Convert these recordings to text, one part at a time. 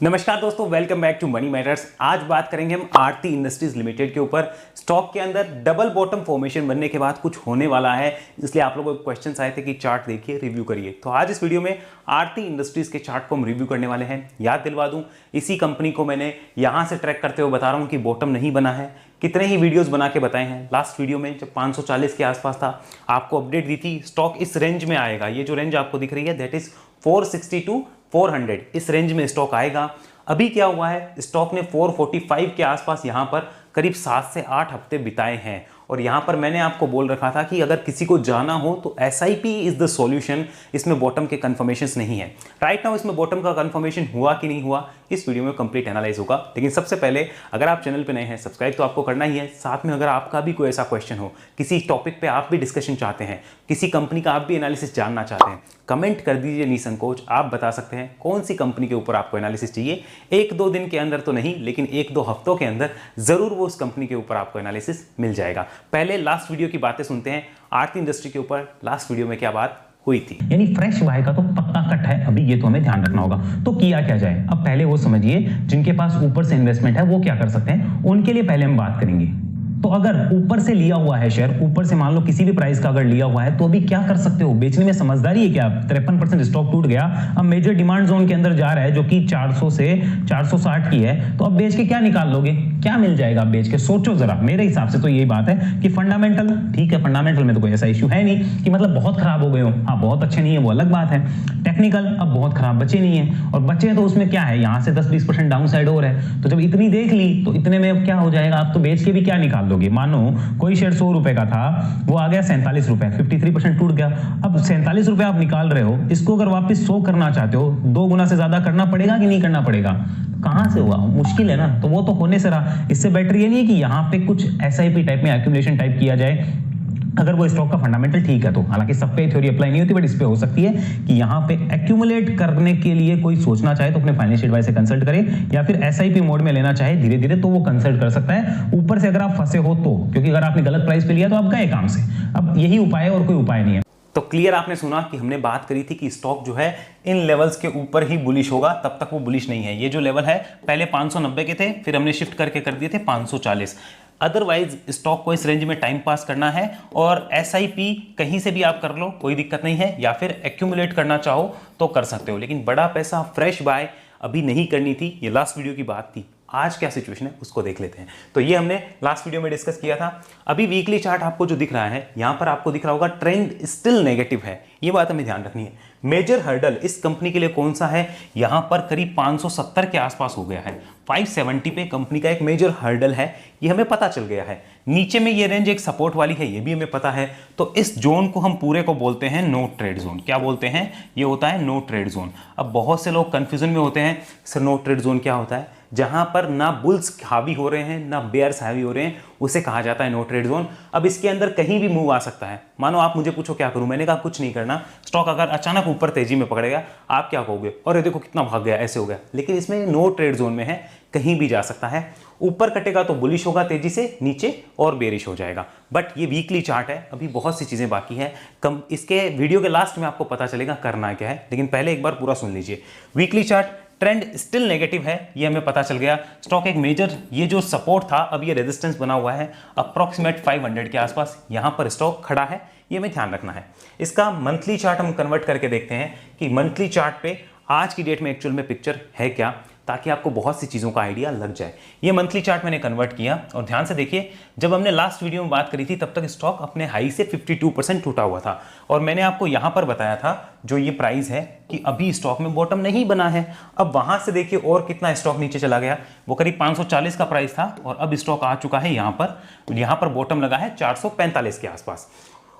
नमस्कार दोस्तों, welcome back to Money Matters. आज बात करेंगे हम आरती इंडस्ट्रीज लिमिटेड के ऊपर। स्टॉक के अंदर डबल बॉटम फॉर्मेशन बनने के बाद कुछ होने वाला है, इसलिए आप लोगों को क्वेश्चंस आए थे कि चार्ट देखिए, रिव्यू करिए। तो आज इस वीडियो में आरती इंडस्ट्रीज के चार्ट को हम रिव्यू करने वाले हैं। याद दिलवा दूं, इसी कंपनी को मैंने यहां से ट्रैक करते हुए बता रहा हूं कि बॉटम नहीं बना है। कितने ही वीडियोस बना के बताए हैं। लास्ट वीडियो में जब 540 के आसपास था, आपको अपडेट दी थी स्टॉक इस रेंज में आएगा। ये जो रेंज आपको दिख रही है दैट इज 460 टू 400, इस रेंज में स्टॉक आएगा। अभी क्या हुआ है, स्टॉक ने 445 के आसपास यहां पर करीब 7 से 8 हफ्ते बिताए हैं। और यहां पर मैंने आपको बोल रखा था कि अगर किसी को जाना हो तो एसआईपी इज द सॉल्यूशन, इसमें बॉटम के कंफर्मेशंस नहीं है। राइट नाउ इसमें बॉटम का कंफर्मेशन हुआ कि नहीं हुआ, इस वीडियो में कंप्लीट एनालाइज होगा। लेकिन सबसे पहले अगर आप चैनल पे नए हैं, सब्सक्राइब तो आपको करना ही है। साथ में अगर आपका भी कोई ऐसा क्वेश्चन हो, किसी टॉपिक पे आप भी डिस्कशन चाहते हैं, किसी कंपनी का आप भी एनालिसिस जानना चाहते हैं, कमेंट कर दीजिए निसंकोच। आप बता सकते हैं कौन सी कंपनी के ऊपर आपको एनालिसिस चाहिए। 1-2 दिन के अंदर तो नहीं, लेकिन 1-2 हफ्तों के अंदर जरूर वो उस कंपनी के ऊपर आपको एनालिसिस मिल जाएगा। पहले लास्ट वीडियो की बातें सुनते हैं। आरती इंडस्ट्री के ऊपर लास्ट वीडियो में क्या बात हुई थी। यानी फ्रेश बाय का तो पक्का कट है अभी, ये तो हमें ध्यान रखना होगा। तो किया क्या जाए, अब पहले वो समझिए जिनके पास ऊपर से इन्वेस्टमेंट है वो क्या कर सकते हैं, उनके लिए पहले हम बात करेंगे। तो अगर ऊपर से लिया हुआ है शेयर, ऊपर से मान लो किसी भी प्राइस का अगर लिया हुआ है, तो अभी क्या कर सकते हो, बेचने में समझदारी है क्या। 53% स्टॉक टूट गया, अब मेजर डिमांड जोन के अंदर जा रहा है जो कि 400 से 460 की है। तो अब बेच के क्या निकाल लोगे, क्या मिल जाएगा आप बेच के, सोचो जरा। मेरे हिसाब से तो यही बात है कि फंडामेंटल ठीक है, फंडामेंटल में तो कोई ऐसा इश्यू है नहीं कि मतलब बहुत खराब हो गए हो। हाँ, बहुत अच्छे नहीं है वो अलग बात है। टेक्निकल अब बहुत खराब बचे नहीं है, और बचे तो उसमें क्या है, यहां से 10-20% डाउन साइड और है। तो जब इतनी देख ली तो इतने में क्या हो जाएगा, आप तो बेच के भी क्या निकाल लोगे। मानो कोई शेयर 100 रुपए का था, वो आ गया 47 रुपए, 53% टूट गया। अब 47 रुपए आप निकाल रहे हो, इसको अगर वापस 100 करना चाहते हो, 2 गुना से ज्यादा करना पड़ेगा कि नहीं करना पड़ेगा। कहां से हुआ, मुश्किल है ना। तो वो तो होने से रहा। इससे बेटर ये नहीं है कि यहां पे कुछ एसआईपी टाइप में एक्यूमुलेशन टाइप किया जाए, अगर वो स्टॉक का फंडामेंटल ठीक है तो। हालांकि सब पे थ्योरी अप्लाई नहीं होती, बट इस पे हो सकती है कि यहां पे एक्यूमुलेट करने के लिए कोई सोचना चाहे तो अपने फाइनेंशियल एडवाइजर से कंसल्ट करे, या फिर एसआईपी मोड में लेना चाहे धीरे धीरे तो वो कंसल्ट कर सकता है। ऊपर से अगर आप फंसे हो तो, क्योंकि अगर आपने गलत प्राइस पे लिया तो आप गए काम से। अब यही उपाय है और कोई उपाय नहीं है। तो क्लियर आपने सुना कि हमने बात करी थी कि स्टॉक जो है इन लेवल्स के ऊपर ही बुलिश होगा, तब तक वो बुलिश नहीं है। ये जो लेवल है पहले 590 के थे, फिर हमने शिफ्ट करके कर दिए थे 540। अदरवाइज स्टॉक को इस रेंज में टाइम पास करना है, और एसआईपी कहीं से भी आप कर लो, कोई दिक्कत नहीं है, या फिर एक्यूमुलेट करना चाहो तो कर सकते हो। लेकिन बड़ा पैसा फ्रेश बाय अभी नहीं करनी थी। ये लास्ट वीडियो की बात थी। आज क्या सिचुएशन है उसको देख लेते हैं। तो ये हमने लास्ट वीडियो में डिस्कस किया था। अभी वीकली चार्ट आपको जो दिख रहा है, यहां पर आपको दिख रहा होगा ट्रेंड स्टिल नेगेटिव है। ये बात हमें ध्यान रखनी है। मेजर हर्डल इस कंपनी के लिए कौन सा है, यहां पर करीब 570 के आसपास हो गया है। 570 पे कंपनी का एक मेजर हर्डल है, ये हमें पता चल गया है। नीचे में ये रेंज एक सपोर्ट वाली है, ये भी हमें पता है। तो इस जोन को हम पूरे को बोलते हैं नो ट्रेड जोन। क्या बोलते हैं, ये होता है नो ट्रेड जोन। अब बहुत से लोग कंफ्यूजन में होते हैं, सर नो ट्रेड जोन क्या होता है। जहां पर ना बुल्स हावी हो रहे हैं ना बेयर्स हावी हो रहे हैं, उसे कहा जाता है नो ट्रेड जोन। अब इसके अंदर कहीं भी मूव आ सकता है। मानो आप मुझे पूछो क्या करूं, मैंने कहा कुछ नहीं करना। स्टॉक अगर अचानक ऊपर तेजी में पकड़ेगा, आप क्या कहोगे, और देखो कितना भाग गया, ऐसे हो गया। लेकिन इसमें नो ट्रेड जोन में है, कहीं भी जा सकता है। ऊपर कटेगा तो बुलिश होगा तेजी से, नीचे और बेरिश हो जाएगा। बट ये वीकली चार्ट है, अभी बहुत सी चीजें बाकी है। कम इसके वीडियो के लास्ट में आपको पता चलेगा करना क्या है, लेकिन पहले एक बार पूरा सुन लीजिए। Weekly chart trend still negative है, ये हमें पता चल गया। स्टॉक एक मेजर, ये जो सपोर्ट था अब ये रेजिस्टेंस बना हुआ है अप्रॉक्सीमेट 500 के आसपास, यहां पर स्टॉक खड़ा है, ये हमें ध्यान रखना है। इसका मंथली चार्ट हम कन्वर्ट करके देखते हैं कि मंथली चार्ट पे आज की डेट में एक्चुअल में पिक्चर है क्या, ताकि आपको बहुत सी चीज़ों का आइडिया लग जाए। ये मंथली चार्ट मैंने कन्वर्ट किया, और ध्यान से देखिए, जब हमने लास्ट वीडियो में बात करी थी तब तक स्टॉक अपने हाई से 52% टूटा हुआ था। और मैंने आपको यहां पर बताया था जो ये प्राइस है कि अभी स्टॉक में बॉटम नहीं बना है। अब वहां से देखिए और कितना स्टॉक नीचे चला गया, वो करीब 540 का प्राइस था, और अब स्टॉक आ चुका है यहां पर बॉटम लगा है 445 के आसपास।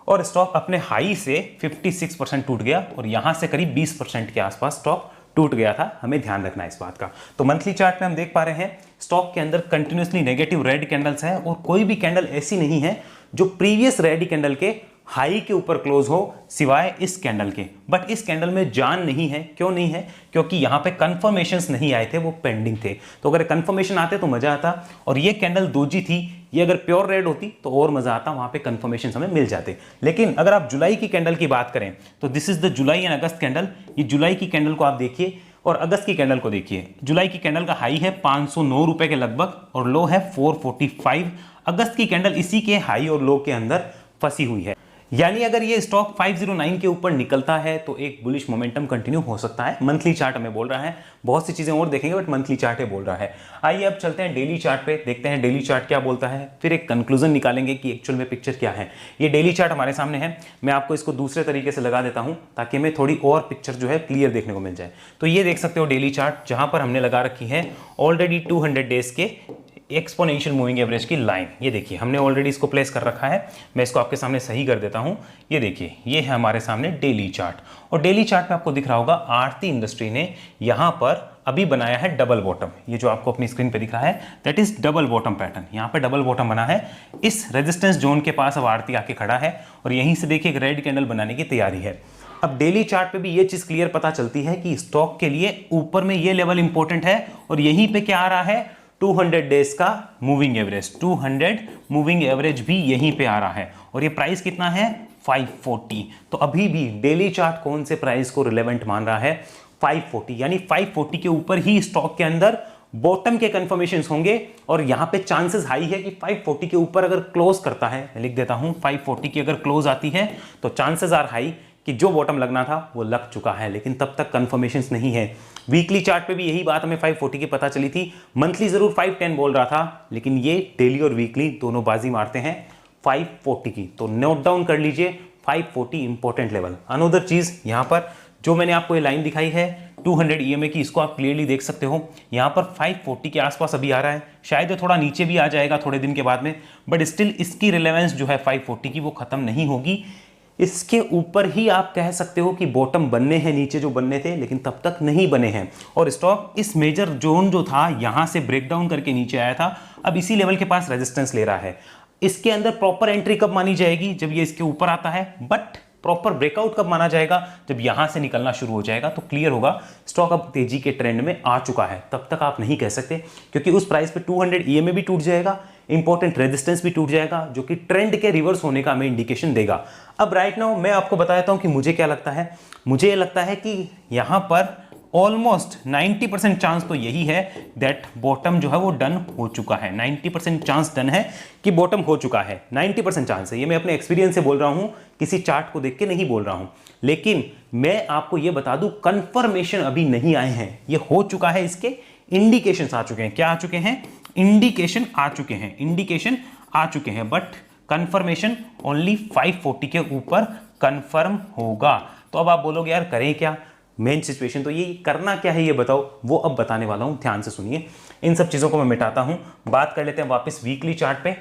और स्टॉक अपने हाई से 56% टूट गया, और यहां से करीब 20% के आसपास स्टॉक टूट गया था। हमें ध्यान रखना है इस बात का। तो मंथली चार्ट में हम देख पा रहे हैं स्टॉक के अंदर कंटिन्यूअसली नेगेटिव रेड कैंडल्स हैं, और कोई भी कैंडल ऐसी नहीं है जो प्रीवियस रेड कैंडल के हाई के ऊपर क्लोज हो, सिवाय इस कैंडल के। बट इस कैंडल में जान नहीं है। क्यों नहीं है, क्योंकि यहां पे कंफर्मेशंस नहीं आए थे, वो पेंडिंग थे। तो अगर कंफर्मेशन आते तो मजा आता, और ये कैंडल दोजी थी, ये अगर प्योर रेड होती तो और मजा आता, वहां पे कंफर्मेशन हमें मिल जाते। लेकिन अगर आप जुलाई की कैंडल की बात करें तो this is the July and August candle. ये जुलाई की कैंडल को आप देखिए, और अगस्त की कैंडल को देखिए, जुलाई की कैंडल का हाई है 509 रुपए के लगभग और लो है 445। अगस्त की कैंडल इसी के हाई और लो के अंदर फंसी हुई है। यानी अगर ये स्टॉक 509 के ऊपर निकलता है तो एक बुलिश मोमेंटम कंटिन्यू हो सकता है। मंथली चार्ट हमें बोल रहा है, बहुत सी चीजें और देखेंगे बट मंथली चार्ट है बोल रहा है। आइए अब चलते हैं डेली चार्ट पे, देखते हैं डेली चार्ट क्या बोलता है, फिर एक कंक्लूजन निकालेंगे कि एक्चुअल में पिक्चर क्या है। ये डेली चार्ट हमारे सामने है, मैं आपको इसको दूसरे तरीके से लगा देता हूं ताकि हमें थोड़ी और पिक्चर जो है क्लियर देखने को मिल जाए। तो ये देख सकते हो डेली चार्ट, जहां पर हमने लगा रखी है ऑलरेडी 200 डेज के एक्सपोनेंशियल मूविंग एवरेज की लाइन। ये देखिए हमने ऑलरेडी इसको प्लेस कर रखा है, मैं इसको आपके सामने सही कर देता हूं। ये देखिए ये है हमारे सामने डेली चार्ट और डेली चार्ट में आपको दिख रहा होगा आरती इंडस्ट्री ने यहां पर अभी बनाया है डबल बॉटम। ये जो आपको अपनी स्क्रीन पे दिख रहा है that is double bottom pattern. यहां पे डबल बॉटम बना है, इस रेजिस्टेंस जोन के पास अब आरती आके खड़ा है और यहीं से देखिए एक रेड कैंडल बनाने की तैयारी है। अब डेली चार्ट पे भी ये चीज क्लियर पता चलती है कि स्टॉक के लिए ऊपर में ये लेवल इंपॉर्टेंट है और यहीं पे क्या आ रहा है 200 डेज का मूविंग एवरेज, 200 मूविंग एवरेज भी यहीं पे आ रहा है और ये प्राइस कितना है 540। तो अभी भी डेली चार्ट कौन से प्राइस को रिलेवेंट मान रहा है 540, यानी 540 के ऊपर ही स्टॉक के अंदर बॉटम के कंफर्मेशंस होंगे और यहां पे चांसेस हाई है कि 540 के ऊपर अगर क्लोज करता है, मैं लिख देता हूं 540 की अगर क्लोज आती है तो चांसेस आर हाई कि जो बॉटम लगना था वो लग चुका है, लेकिन तब तक कंफर्मेशंस नहीं है। वीकली चार्ट पे भी यही बात हमें 540 की पता चली थी, मंथली जरूर 510 बोल रहा था, लेकिन ये डेली और वीकली दोनों बाजी मारते हैं 540 की। तो नोट डाउन कर लीजिए 540 इंपॉर्टेंट लेवल। अनदर चीज यहां पर जो मैंने आपको ये लाइन दिखाई है 200 EMA की, इसको आप क्लियरली देख सकते हो, यहां पर 540 के आसपास अभी आ रहा है, शायद ये थोड़ा नीचे भी आ जाएगा थोड़े दिन के बाद में, बट स्टिल इसकी रिलेवेंस जो है 540 की वो खत्म नहीं होगी। इसके ऊपर ही आप कह सकते हो कि बॉटम बनने हैं नीचे जो बनने थे, लेकिन तब तक नहीं बने हैं और स्टॉक इस मेजर जोन जो था यहां से ब्रेकडाउन करके नीचे आया था, अब इसी लेवल के पास रेजिस्टेंस ले रहा है। इसके अंदर प्रॉपर एंट्री कब मानी जाएगी, जब ये इसके ऊपर आता है, बट प्रॉपर ब्रेकआउट कब माना जाएगा, जब यहां से निकलना शुरू हो जाएगा। तो क्लियर होगा स्टॉक अब तेजी के ट्रेंड में आ चुका है। तब तक आप नहीं कह सकते क्योंकि उस प्राइस पे 200 EMA भी टूट जाएगा, इंपॉर्टेंट रेजिस्टेंस भी टूट जाएगा, जो कि ट्रेंड के रिवर्स होने का हमें इंडिकेशन देगा। अब राइट नाउ मैं आपको बता देता हूं कि मुझे क्या लगता है। मुझे लगता है कि यहां पर ऑलमोस्ट 90% चांस तो यही है दैट बॉटम जो है वो डन हो चुका है। 90% चांस डन है कि बॉटम हो चुका है, 90% चांस है। ये मैं अपने एक्सपीरियंस से बोल रहा हूं, किसी चार्ट को देख के नहीं बोल रहा हूं। लेकिन मैं आपको ये बता दूं कंफर्मेशन अभी नहीं आए हैं, ये हो चुका है, इसके इंडिकेशंस आ चुके हैं। क्या आ चुके हैं? इंडिकेशन आ चुके हैं, इंडिकेशन आ चुके हैं, बट कंफर्मेशन ओनली 540 के ऊपर कंफर्म होगा। तो अब आप बोलोगे यार करें क्या, मेन सिचुएशन तो ये करना क्या है ये बताओ, वो अब बताने वाला हूं, ध्यान से सुनिए। इन सब चीजों को मैं मिटाता हूं, बात कर लेते हैं वापस वीकली चार्ट पे।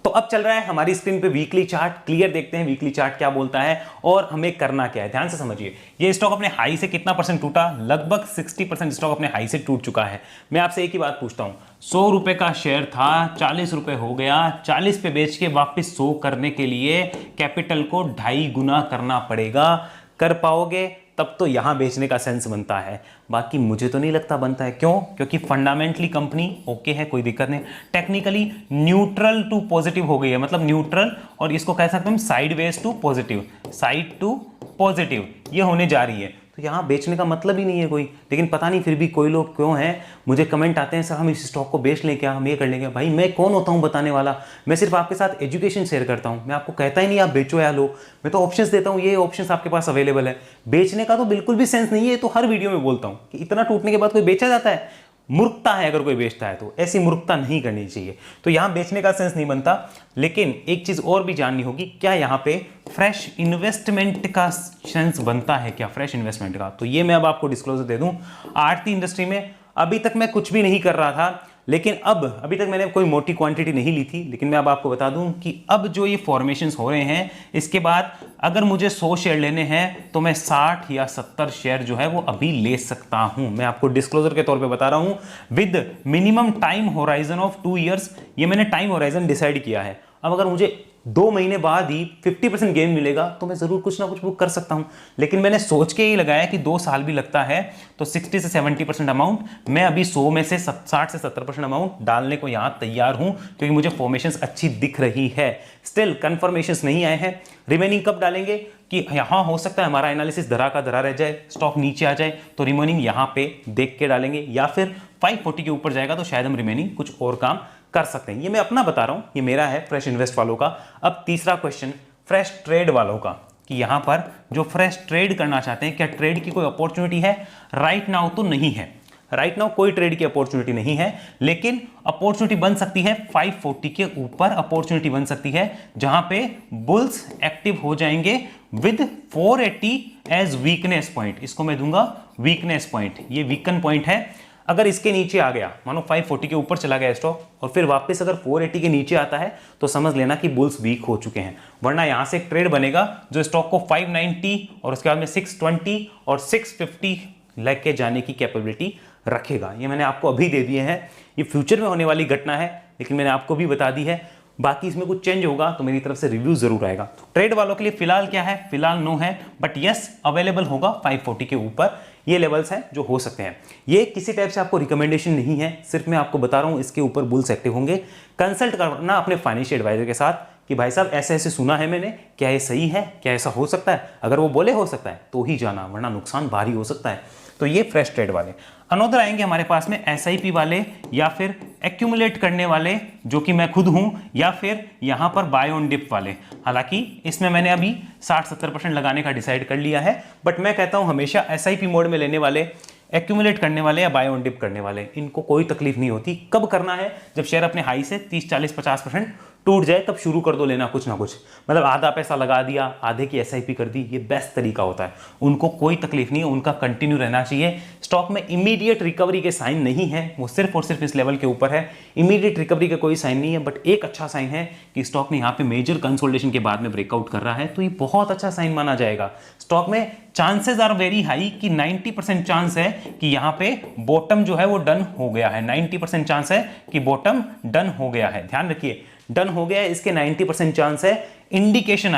तो अब चल रहा है हमारी स्क्रीन पे वीकली चार्ट, क्लियर देखते हैं वीकली चार्ट क्या बोलता है और हमें करना क्या है। ध्यान से समझिए, ये स्टॉक अपने हाई से कितना परसेंट टूटा, लगभग 60% स्टॉक अपने हाई से टूट चुका है। मैं आपसे एक ही बात पूछता हूं, 100 रुपए का शेयर था, 40 रुपए हो गया, 40 पे बेच के वापस 100 करने के लिए कैपिटल को 2.5 गुना करना पड़ेगा। कर पाओगे तब तो यहां बेचने का सेंस बनता है, बाकी मुझे तो नहीं लगता बनता है। क्यों? क्योंकि फंडामेंटली कंपनी ओके है, कोई दिक्कत नहीं, टेक्निकली न्यूट्रल टू पॉजिटिव हो गई है, मतलब न्यूट्रल और इसको कह सकते हैं sideways to positive, side to positive ये होने जा रही है। तो यहां बेचने का मतलब ही नहीं है कोई, लेकिन पता नहीं फिर भी कोई लोग क्यों हैं, मुझे कमेंट आते हैं सर हम इस स्टॉक को बेच लें क्या, हम ये कर लेंगे। भाई मैं कौन होता हूं बताने वाला, मैं सिर्फ आपके साथ एजुकेशन शेयर करता हूं, मैं आपको कहता ही नहीं आप बेचो या लो, मैं तो ऑप्शंस देता हूं, ये ऑप्शंस आपके पास अवेलेबल है। बेचने का तो बिल्कुल भी सेंस नहीं है, तो हर वीडियो में बोलता हूं कि इतना टूटने के बाद कोई बेचा जाता है, मूर्खता है अगर कोई बेचता है तो, ऐसी मूर्खता नहीं करनी चाहिए। तो यहां बेचने का सेंस नहीं बनता। लेकिन एक चीज और भी जाननी होगी, क्या यहां पे फ्रेश इन्वेस्टमेंट का सेंस बनता है क्या, फ्रेश इन्वेस्टमेंट का? तो ये मैं अब आपको डिस्क्लोजर दे दूं, आरती इंडस्ट्री में अभी तक मैं कुछ भी नहीं कर रहा था, लेकिन अभी तक मैंने कोई मोटी क्वांटिटी नहीं ली थी, लेकिन मैं अब आपको बता दूं कि अब जो ये फॉर्मेशंस हो रहे हैं, इसके बाद अगर मुझे 100 शेयर लेने हैं तो मैं 60 या 70 शेयर जो है वो अभी ले सकता हूं। मैं आपको डिस्क्लोजर के तौर पे बता रहा हूं, with minimum time horizon of 2 years. ये मैंने टाइम होराइजन डिसाइड किया है। अब अगर मुझे 2 महीने बाद ही 50% गेन मिलेगा तो मैं जरूर कुछ ना कुछ बुक कर सकता हूं, लेकिन मैंने सोच के ही लगाया कि 2 साल भी लगता है तो 60 से 70% अमाउंट मैं अभी 100 में से 60 से 70% अमाउंट डालने को यहां तैयार हूं, क्योंकि मुझे फॉर्मेशंस अच्छी दिख रही है। स्टिल कंफर्मेशंस नहीं आए हैं, रिमेनिंग कब डालेंगे कि यहाँ हो सकता है हमारा एनालिसिस धरा का धरा रह जाए, स्टॉक नीचे आ जाए तो रिमेनिंग यहाँ पे देख के डालेंगे, या फिर 540 के ऊपर जाएगा तो शायद हम रिमेनिंग कुछ और काम कर सकते हैं। ये मैं अपना बता रहा हूँ, ये मेरा है फ्रेश इन्वेस्ट वालों का। अब तीसरा क्वेश्चन फ्रेश ट्रेड वालों का, कि यहाँ पर जो फ्रेश ट्रेड करना चाहते हैं, क्या ट्रेड की कोई अपॉर्चुनिटी है? राइट नाउ तो नहीं है, राइट नाउ कोई ट्रेड की अपॉर्चुनिटी नहीं है, लेकिन अपॉर्चुनिटी बन सकती है 540 के ऊपर अपॉर्चुनिटी बन सकती है, जहां पे बुल्स एक्टिव हो जाएंगे विद 480 एज वीकनेस पॉइंट। इसको मैं दूंगा वीकनेस पॉइंट, ये वीकन पॉइंट है। अगर इसके नीचे आ गया, मानो 540 के ऊपर चला गया स्टॉक और फिर वापस अगर 480 के नीचे आता है तो समझ लेना कि बुल्स वीक हो चुके हैं। वरना यहां से एक ट्रेड बनेगा जो स्टॉक को 590 और उसके बाद में 620 और 650 लेके जाने की कैपेबिलिटी रखेगा। ये मैंने आपको अभी दे दिए हैं, ये फ्यूचर में होने वाली घटना है, लेकिन मैंने आपको भी बता दी है। बाकी इसमें कुछ चेंज होगा तो मेरी तरफ से रिव्यू जरूर आएगा। तो ट्रेड वालों के लिए फिलहाल क्या है? फिलहाल नो है, बट यस अवेलेबल होगा 540 के ऊपर। ये लेवल्स हैं जो हो सकते हैं। ये किसी टाइप से आपको रिकमेंडेशन नहीं है, सिर्फ मैं आपको बता रहा हूं इसके ऊपर बुल्स एक्टिव होंगे। कंसल्ट करना अपने फाइनेंशियल एडवाइजर के साथ कि भाई साहब ऐसे ऐसे सुना है मैंने, क्या ये सही है, क्या ऐसा हो सकता है? अगर वो बोले हो सकता है तो ही जाना, वरना नुकसान भारी हो सकता है। तो ये फ्रेश ट्रेड वाले। अनोदर आएंगे हमारे पास में एसआईपी वाले, या फिर एक्यूमुलेट करने वाले जो कि मैं खुद हूं, या फिर यहां पर बाय ऑन डिप वाले। हालांकि इसमें मैंने अभी 60-70% लगाने का डिसाइड कर लिया है, बट मैं कहता हूं हमेशा एसआईपी मोड में लेने वाले, एक्यूमुलेट करने वाले या बाय ऑन डिप करने वाले, इनको कोई तकलीफ नहीं होती। कब करना है? जब शेयर अपने हाई से 30-40-50% टूट जाए तब शुरू कर दो लेना कुछ ना कुछ। मतलब आधा पैसा लगा दिया, आधे की एसआईपी कर दी, ये बेस्ट तरीका होता है। उनको कोई तकलीफ नहीं है, उनका कंटिन्यू रहना चाहिए। स्टॉक में इमीडिएट रिकवरी के साइन नहीं है, वो सिर्फ और सिर्फ इस लेवल के ऊपर है। इमीडिएट रिकवरी का कोई साइन नहीं है, बट एक अच्छा साइन है कि स्टॉक ने यहाँ पे मेजर कंसोलिडेशन के बाद में ब्रेकआउट कर रहा है, तो ये बहुत अच्छा साइन माना जाएगा। स्टॉक में चांसेस आर वेरी हाई कि 90% चांस है कि यहाँ पे बॉटम जो है वो डन हो गया है। 90% चांस है कि बॉटम डन हो गया है। ध्यान रखिए, डन हो गया है, इसके 90% चांस है। इंडिकेशन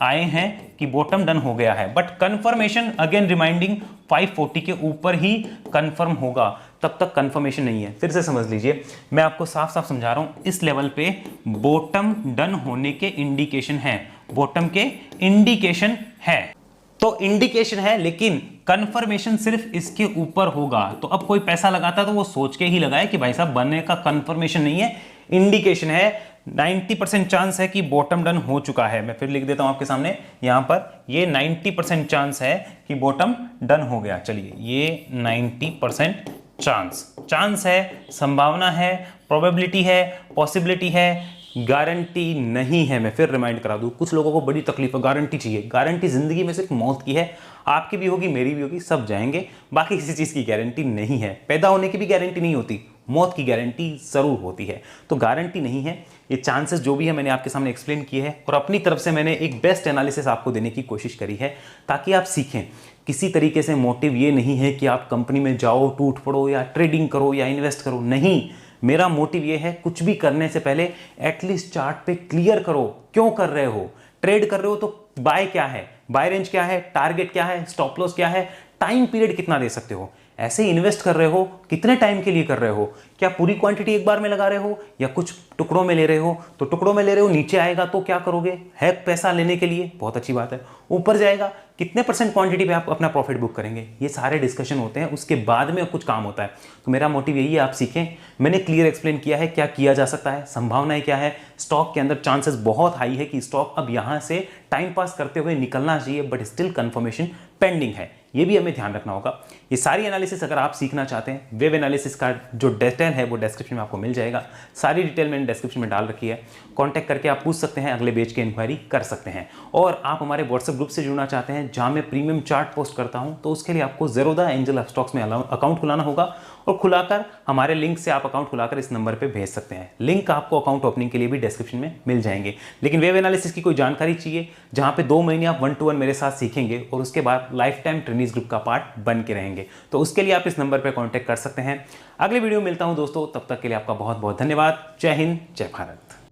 आए हैं कि बॉटम डन हो गया है, बट कंफर्मेशन अगेन रिमाइंडिंग 540 के ऊपर ही कंफर्म होगा, तब तक कंफर्मेशन नहीं है। फिर से समझ लीजिए, मैं आपको साफ साफ समझा रहा हूं, इस लेवल पे बॉटम डन होने के इंडिकेशन है, बॉटम के इंडिकेशन है। तो इंडिकेशन है, लेकिन कंफर्मेशन सिर्फ इसके ऊपर होगा। तो अब कोई पैसा लगाता है तो वो सोच के ही लगाए कि भाई साहब बनने का कंफर्मेशन नहीं है, इंडिकेशन है। 90% चांस है कि बॉटम डन हो चुका है। मैं फिर लिख देता हूं आपके सामने, यहां पर ये 90% चांस है कि बॉटम डन हो गया। चलिए, ये 90% चांस है, संभावना है, प्रोबेबिलिटी है, पॉसिबिलिटी है, गारंटी नहीं है। मैं फिर रिमाइंड करा दूं, कुछ लोगों को बड़ी तकलीफ है, गारंटी चाहिए। गारंटी जिंदगी में सिर्फ मौत की है, आपकी भी होगी, मेरी भी होगी, सब जाएंगे, बाकी किसी चीज की गारंटी नहीं है। पैदा होने की भी गारंटी नहीं होती, मौत की गारंटी जरूर होती है। तो गारंटी नहीं है। ये चांसेस जो भी है मैंने आपके सामने एक्सप्लेन किए हैं, और अपनी तरफ से मैंने एक बेस्ट एनालिसिस आपको देने की कोशिश करी है, ताकि आप सीखें। किसी तरीके से मोटिव ये नहीं है कि आप कंपनी में जाओ, टूट पड़ो, या ट्रेडिंग करो, या इन्वेस्ट करो। नहीं, मेरा मोटिव ये है, कुछ भी करने से पहले एटलीस्ट चार्ट पे क्लियर करो क्यों कर रहे हो। ट्रेड कर रहे हो तो बाय क्या है, बाय रेंज क्या है, टारगेट क्या है, स्टॉप लॉस क्या है, टाइम पीरियड कितना दे सकते हो। ऐसे इन्वेस्ट कर रहे हो, कितने टाइम के लिए कर रहे हो, क्या पूरी क्वांटिटी एक बार में लगा रहे हो या कुछ टुकड़ों में ले रहे हो। तो टुकड़ों में ले रहे हो, नीचे आएगा तो क्या करोगे, है पैसा लेने के लिए, बहुत अच्छी बात है। ऊपर जाएगा, कितने % क्वांटिटी पे आप अपना प्रॉफिट बुक करेंगे, ये सारे डिस्कशन होते हैं, उसके बाद में कुछ काम होता है। तो मेरा मोटिव यही है, आप सीखें। मैंने क्लियर एक्सप्लेन किया है क्या किया जा सकता है, संभावनाएं क्या है। स्टॉक के अंदर चांसेस बहुत हाई है कि स्टॉक अब यहां से टाइम पास करते हुए निकलना चाहिए, बट स्टिल कंफर्मेशन पेंडिंग है, ये भी हमें ध्यान रखना होगा। ये सारी एनालिसिस अगर आप सीखना चाहते हैं, वेब एनालिसिस का जो डिटेल है वो डिस्क्रिप्शन में आपको मिल जाएगा। सारी डिटेल मैंने डिस्क्रिप्शन में डाल रखी है, कांटेक्ट करके आप पूछ सकते हैं, अगले बैच की इंक्वायरी कर सकते हैं। और आप हमारे व्हाट्सएप ग्रुप से जुड़ना चाहते हैं जहां मैं प्रीमियम चार्ट पोस्ट करता हूं, तो उसके लिए आपको ज़ेरोधा एंजल ऑफ स्टॉक्स में अकाउंट खुलाना होगा, और खुलाकर हमारे लिंक से आप अकाउंट खुलाकर इस नंबर पे भेज सकते हैं। लिंक आपको अकाउंट ओपनिंग के लिए भी डिस्क्रिप्शन में मिल जाएंगे। लेकिन वेब एनालिसिस की कोई जानकारी चाहिए जहां पे 2 महीने आप 1-to-1 मेरे साथ सीखेंगे और उसके बाद लाइफ टाइम ट्रेनिंग्स ग्रुप का पार्ट बन के रहेंगे, तो उसके लिए आप इस नंबर पर कॉन्टैक्ट कर सकते हैं। अगले वीडियो में मिलता हूं दोस्तों, तब तक के लिए आपका बहुत बहुत धन्यवाद। जय हिंद, जय भारत।